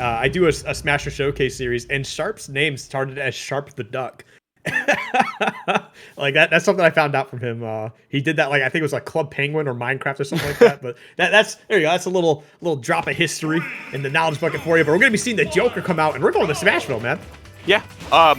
I do a Smasher Showcase series, and Sharp's name started as Sharp the Duck. Like that's something I found out from him. He did that, like, I think it was like Club Penguin or Minecraft or something like that. But that's there you go. That's a little drop of history in the knowledge bucket for you. But we're gonna be seeing the Joker come out, and we're going to Smashville, man. Yeah,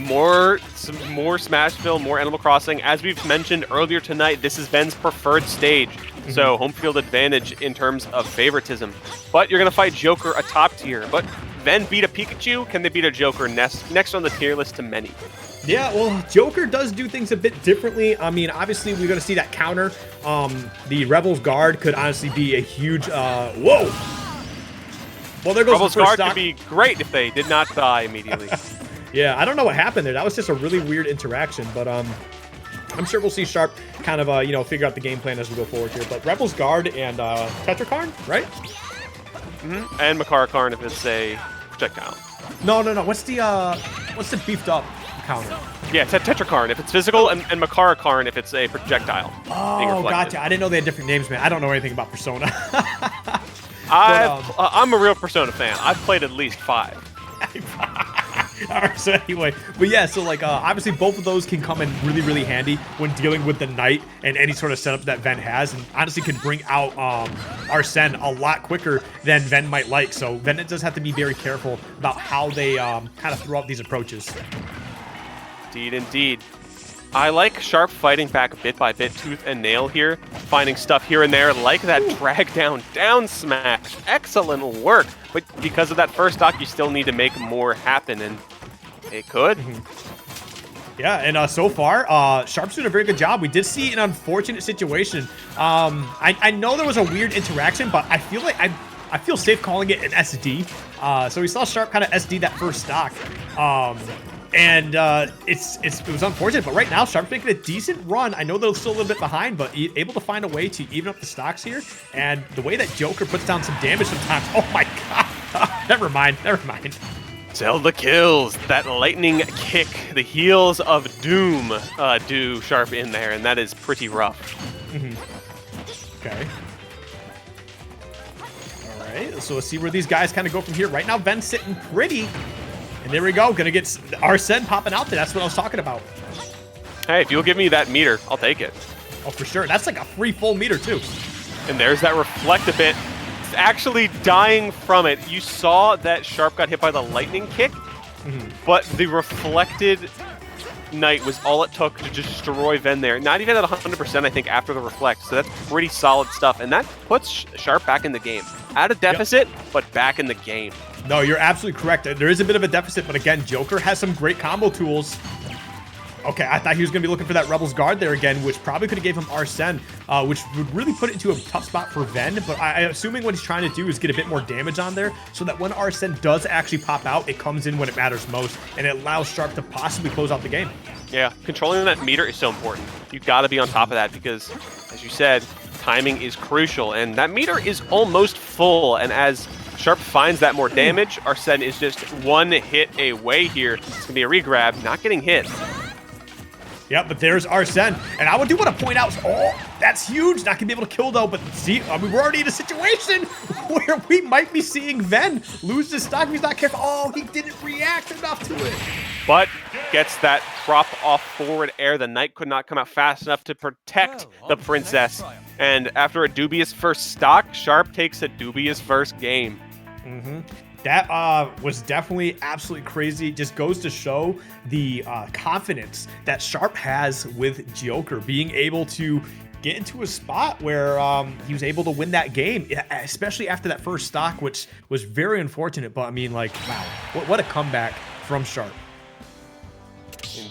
more Smashville, more Animal Crossing. As we've mentioned earlier tonight, this is Ven's preferred stage. So home field advantage in terms of favoritism. But you're gonna fight Joker, a top tier. But Ven beat a Pikachu. Can they beat a Joker next on the tier list to many? Yeah, well, Joker does do things a bit differently. I mean, obviously, we're going to see that counter. The Rebel's Guard could honestly be a huge... whoa! Well, there goes Rebel's the first Guard stock. could be great if they did not die immediately. Yeah, I don't know what happened there. That was just a really weird interaction, but I'm sure we'll see Sharp kind of, figure out the game plan as we go forward here. But Rebel's Guard and Tetrakarn, right? And Makarakarn if it's a projectile. No. What's the beefed up counter? Yeah, Tetrakarn if it's physical, and Makarakarn if it's a projectile. Oh, gotcha. I didn't know they had different names, man. I don't know anything about Persona. I'm a real Persona fan. I've played at least 5. All right, so anyway, but yeah, so like obviously both of those can come in really, really handy when dealing with the Knight and any sort of setup that Ven has, and honestly can bring out Arsene a lot quicker than Ven might like. So Ven does have to be very careful about how they kind of throw out these approaches. Indeed. I like Sharp fighting back bit by bit, tooth and nail here, finding stuff here and there, like that drag down smash. Excellent work, but because of that first stock, you still need to make more happen, and it could. Yeah, and so far, Sharp's doing a very good job. We did see an unfortunate situation. I know there was a weird interaction, but I feel like I feel safe calling it an SD. So we saw Sharp kind of SD that first stock. And it was unfortunate, but right now Sharp's making a decent run. I know they're still a little bit behind, but able to find a way to even up the stocks here. And the way that Joker puts down some damage sometimes, oh my god, never mind. Zelda kills. That lightning kick, the heels of doom do Sharp in there, and that is pretty rough. Okay. All right, so let's see where these guys kind of go from here. Right now, Ven's sitting pretty. And there we go. Gonna get Arsene popping out there. That's what I was talking about. Hey, if you'll give me that meter, I'll take it. Oh, for sure. That's like a free full meter, too. And there's that reflect a bit. It's actually dying from it. You saw that Sharp got hit by the lightning kick, but the reflected Knight was all it took to destroy Ven there. Not even at 100%, I think, after the reflect. So that's pretty solid stuff. And that puts Sharp back in the game. At a deficit, but back in the game. No, you're absolutely correct. There is a bit of a deficit, but again, Joker has some great combo tools. Okay, I thought he was going to be looking for that Rebel's Guard there again, which probably could have gave him Arsene, which would really put it into a tough spot for Ven. But I'm assuming what he's trying to do is get a bit more damage on there so that when Arsene does actually pop out, it comes in when it matters most, and it allows Sharp to possibly close out the game. Yeah, controlling that meter is so important. You've got to be on top of that because, as you said, timing is crucial, and that meter is almost full, and as Sharp finds that more damage, Arsene is just one hit away here. It's going to be a regrab, not getting hit. Yeah, but there's Arsene, and I do want to point out, that's huge. Not going to be able to kill, though, but see, I mean, we're already in a situation where we might be seeing Ven lose his stock if he's not careful. Oh, he didn't react enough to it. But gets that drop off forward air. The Knight could not come out fast enough to protect the princess. And after a dubious first stock, Sharp takes a dubious first game. That was definitely absolutely crazy. Just goes to show the confidence that Sharp has with Joker, being able to get into a spot where he was able to win that game, especially after that first stock, which was very unfortunate. But I mean, like, wow, what a comeback from Sharp.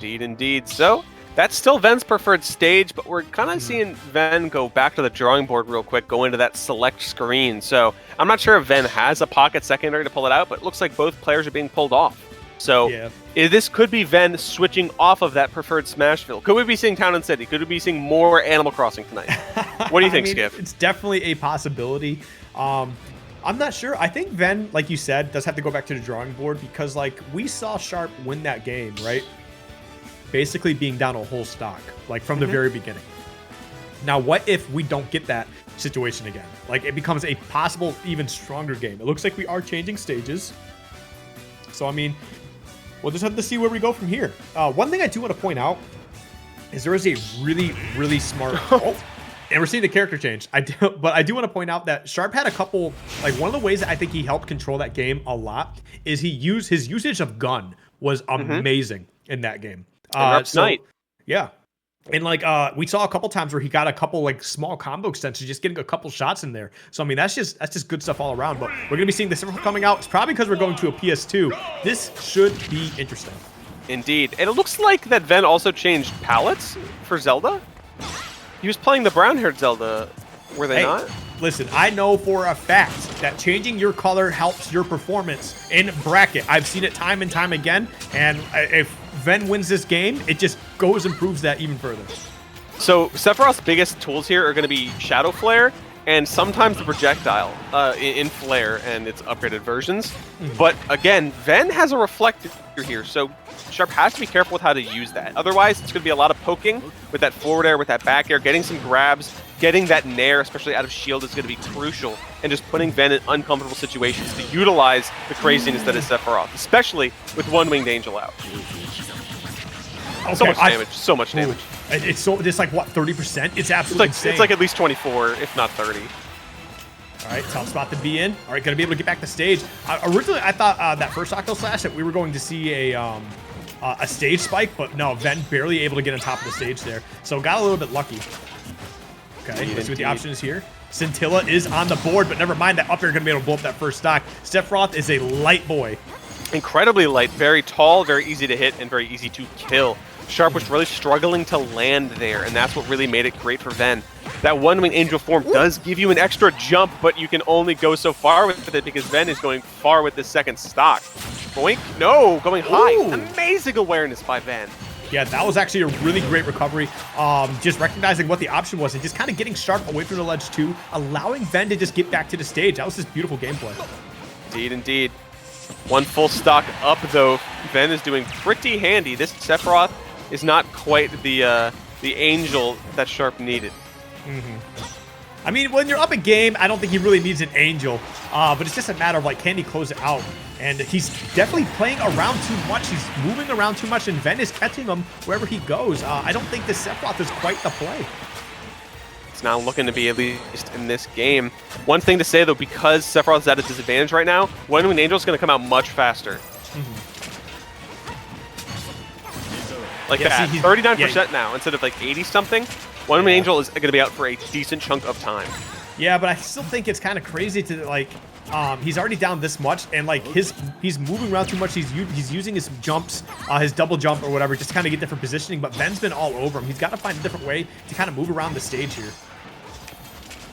Indeed. So that's still Ven's preferred stage, but we're kind of seeing Ven go back to the drawing board real quick, go into that select screen. So I'm not sure if Ven has a pocket secondary to pull it out, but it looks like both players are being pulled off. So this could be Ven switching off of that preferred Smashville. Could we be seeing Town and City? Could we be seeing more Animal Crossing tonight? What do you think, Skip? It's definitely a possibility. I'm not sure. I think Ven, like you said, does have to go back to the drawing board because, like, we saw Sharp win that game, right? Basically being down a whole stock, like from the very beginning. Now, what if we don't get that situation again? Like, it becomes a possible, even stronger game. It looks like we are changing stages. So, I mean, we'll just have to see where we go from here. One thing I do want to point out is there is a really, really smart... and we're seeing the character change. But I do want to point out that Sharp had a couple... Like, one of the ways that I think he helped control that game a lot is his usage of gun was amazing in that game. Yeah. And like we saw a couple times where he got a couple like small combo extensions, just getting a couple shots in there. So I mean that's just good stuff all around. But we're gonna be seeing the Sephiroth coming out. It's probably because we're going to a PS2. This should be interesting. Indeed. And it looks like that Ven also changed palettes for Zelda. He was playing the brown-haired Zelda, were they not? Listen, I know for a fact that changing your color helps your performance in bracket. I've seen it time and time again, and if Ven wins this game, it just goes and proves that even further. So Sephiroth's biggest tools here are going to be Shadow Flare and sometimes the projectile in Flare and its upgraded versions. But again, Ven has a reflector here, so Sharp has to be careful with how to use that. Otherwise, it's going to be a lot of poking with that forward air, with that back air, getting some grabs, getting that nair, especially out of shield, is going to be crucial, and just putting Ven in uncomfortable situations to utilize the craziness that is Sephiroth, especially with one winged angel out. Okay, so much damage. It's like what, 30%? It's absolutely insane. It's like at least 24, if not 30. All right, tough spot to be in. All right, gonna be able to get back to stage. Originally, I thought that first Octo Slash that we were going to see a stage spike, but no, Ven barely able to get on top of the stage there. So got a little bit lucky. Okay, let's see what the option is here. Scintilla is on the board, but never mind that up air gonna be able to blow up that first stock. Sephiroth is a light boy. Incredibly light, very tall, very easy to hit, and very easy to kill. Sharp was really struggling to land there, and that's what really made it great for Ven. That one-wing angel form does give you an extra jump, but you can only go so far with it because Ven is going far with the second stock. Boink? No, going high. Ooh. Amazing awareness by Ven. Yeah, that was actually a really great recovery. Just recognizing what the option was and just kind of getting Sharp away from the ledge too, allowing Ven to just get back to the stage. That was just beautiful gameplay. Indeed, indeed. One full stock up, though. Ven is doing pretty handy. This Sephiroth is not quite the angel that Sharp needed. I mean, when you're up a game, I don't think he really needs an angel, but it's just a matter of like, can he close it out? And he's definitely playing around too much. He's moving around too much, and Ven is catching him wherever he goes. I don't think this Sephiroth is quite the play. It's now looking to be, at least in this game. One thing to say, though, because Sephiroth's at a disadvantage right now, One Winged Angel is going to come out much faster. Like that, 39% now, instead of like 80-something. One Winged Angel is going to be out for a decent chunk of time. Yeah, but I still think it's kind of crazy to like, he's already down this much, and like he's moving around too much. He's using his jumps, his double jump or whatever, just to kind of get different positioning. But Ven's been all over him. He's got to find a different way to kind of move around the stage here.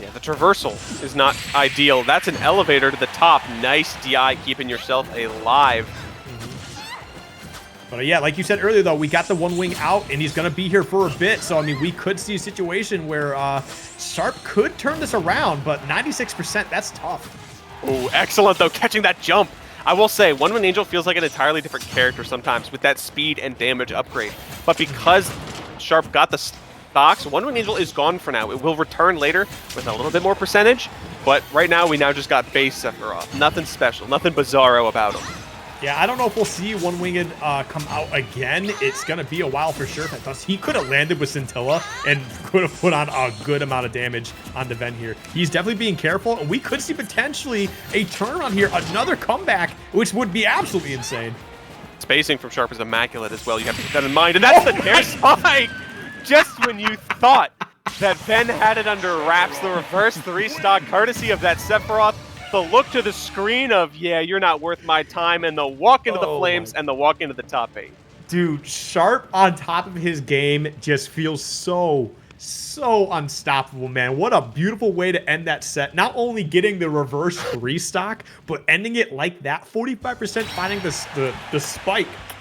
Yeah, the traversal is not ideal. That's an elevator to the top. Nice DI, keeping yourself alive. But yeah, like you said earlier, though, we got the one wing out, and he's going to be here for a bit. So, I mean, we could see a situation where Sharp could turn this around, but 96%, that's tough. Oh, excellent, though, catching that jump. I will say, One Winged Angel feels like an entirely different character sometimes with that speed and damage upgrade. But because Sharp got the stocks, One Winged Angel is gone for now. It will return later with a little bit more percentage, but right now we now just got base Sephiroth. Nothing special, nothing bizarro about him. Yeah, I don't know if we'll see One Winged come out again. It's going to be a while for sure. He could have landed with Scintilla and could have put on a good amount of damage on the Ven here. He's definitely being careful, and we could see potentially a turnaround here, another comeback, which would be absolutely insane. Spacing from Sharp is immaculate as well. You have to keep that in mind, and that's the nair spike! Just when you thought that Ven had it under wraps, the reverse 3-stock courtesy of that Sephiroth. The look to the screen of, yeah, you're not worth my time, and the walk into the flames and the walk into the top 8. Dude, Sharp on top of his game just feels so unstoppable, man. What a beautiful way to end that set. Not only getting the reverse 3-stock, but ending it like that. 45% finding the spike